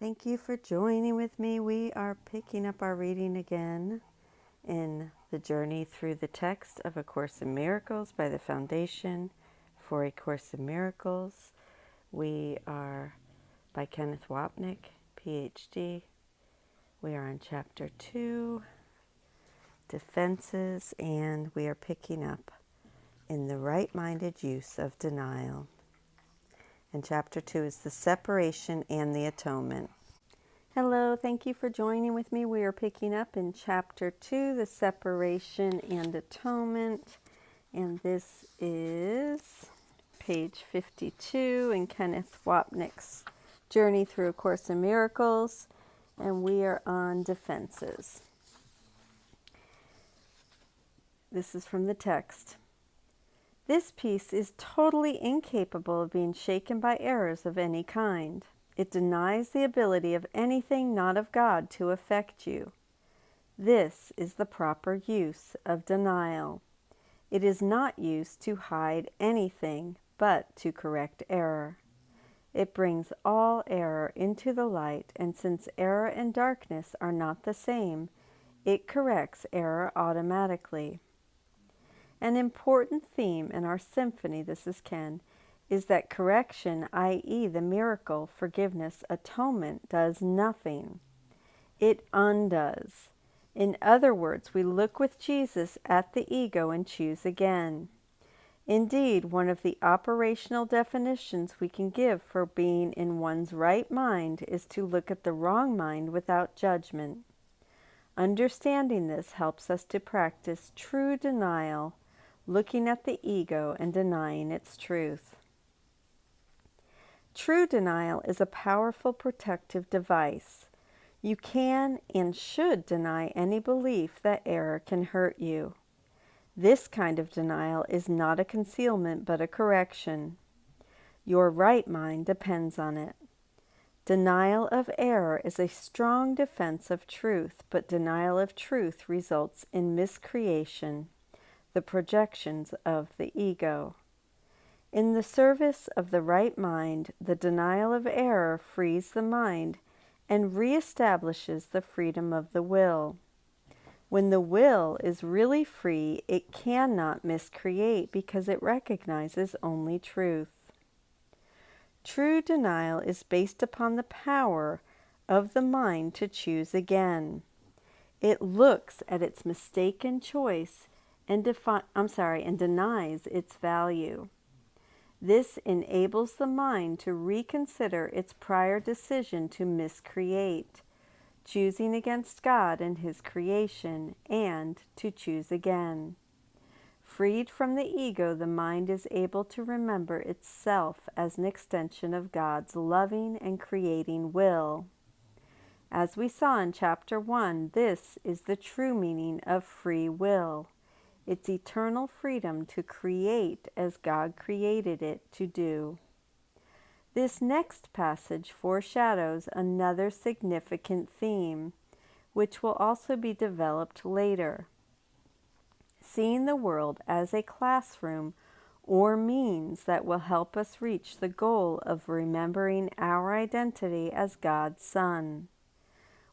Thank you for joining with me. We are picking up our reading again in the journey through the text of A Course in Miracles by the Foundation for A Course in Miracles. We are by Kenneth Wapnick, PhD. We are on Chapter 2, Defenses, and we are picking up in the right-minded use of denial. And Chapter 2 is the separation and the atonement. Hello, thank you for joining with me. We are picking up in Chapter 2, the separation and atonement. And this is page 52 in Kenneth Wapnick's Journey Through A Course in Miracles. And we are on defenses. This is from the text. This piece is totally incapable of being shaken by errors of any kind. It denies the ability of anything not of God to affect you. This is the proper use of denial. It is not used to hide anything, but to correct error. It brings all error into the light, and since error and darkness are not the same, it corrects error automatically. An important theme in our symphony, this is Ken, is that correction, i.e. the miracle, forgiveness, atonement, does nothing. It undoes. In other words, we look with Jesus at the ego and choose again. Indeed, one of the operational definitions we can give for being in one's right mind is to look at the wrong mind without judgment. Understanding this helps us to practice true denial, looking at the ego and denying its truth. True denial is a powerful protective device. You can and should deny any belief that error can hurt you. This kind of denial is not a concealment but a correction. Your right mind depends on it. Denial of error is a strong defense of truth, but denial of truth results in miscreation, the projections of the ego. In the service of the right mind, the denial of error frees the mind and reestablishes the freedom of the will. When the will is really free, it cannot miscreate because it recognizes only truth. True denial is based upon the power of the mind to choose again. It looks at its mistaken choice and denies its value. This enables the mind to reconsider its prior decision to miscreate, choosing against God and His creation, and to choose again. Freed from the ego, the mind is able to remember itself as an extension of God's loving and creating will. As we saw in Chapter 1, this is the true meaning of free will. It's eternal freedom to create as God created it to do. This next passage foreshadows another significant theme, which will also be developed later. Seeing the world as a classroom or means that will help us reach the goal of remembering our identity as God's Son.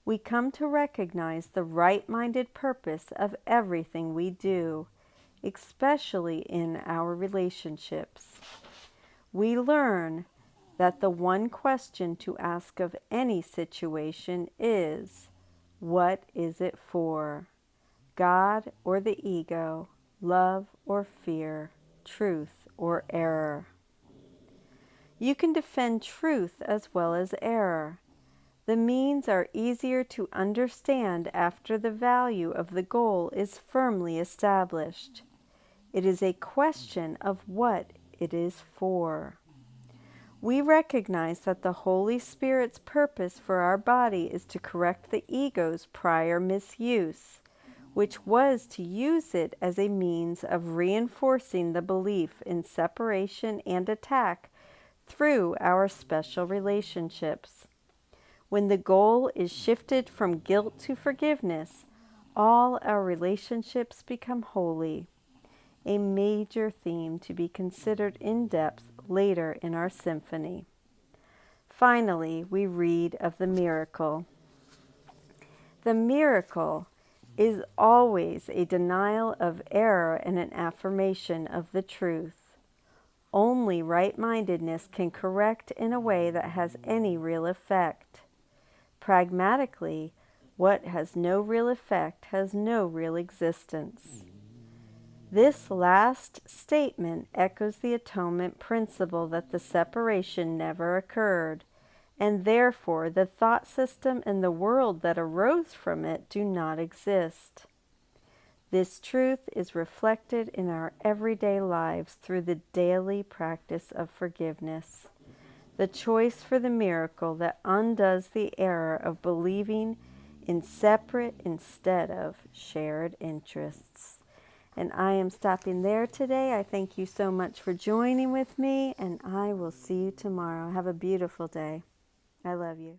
We come to recognize the right-minded purpose of everything we do, especially in our relationships. We learn that the one question to ask of any situation is, what is it for? God or the ego, love or fear, truth or error? You can defend truth as well as error. The means are easier to understand after the value of the goal is firmly established. It is a question of what it is for. We recognize that the Holy Spirit's purpose for our body is to correct the ego's prior misuse, which was to use it as a means of reinforcing the belief in separation and attack through our special relationships. When the goal is shifted from guilt to forgiveness, all our relationships become holy, a major theme to be considered in depth later in our symphony. Finally, we read of the miracle. The miracle is always a denial of error and an affirmation of the truth. Only right-mindedness can correct in a way that has any real effect. Pragmatically, what has no real effect has no real existence. This last statement echoes the atonement principle that the separation never occurred, and therefore the thought system and the world that arose from it do not exist. This truth is reflected in our everyday lives through the daily practice of forgiveness, the choice for the miracle that undoes the error of believing in separate instead of shared interests. And I am stopping there today. I thank you so much for joining with me, and I will see you tomorrow. Have a beautiful day. I love you.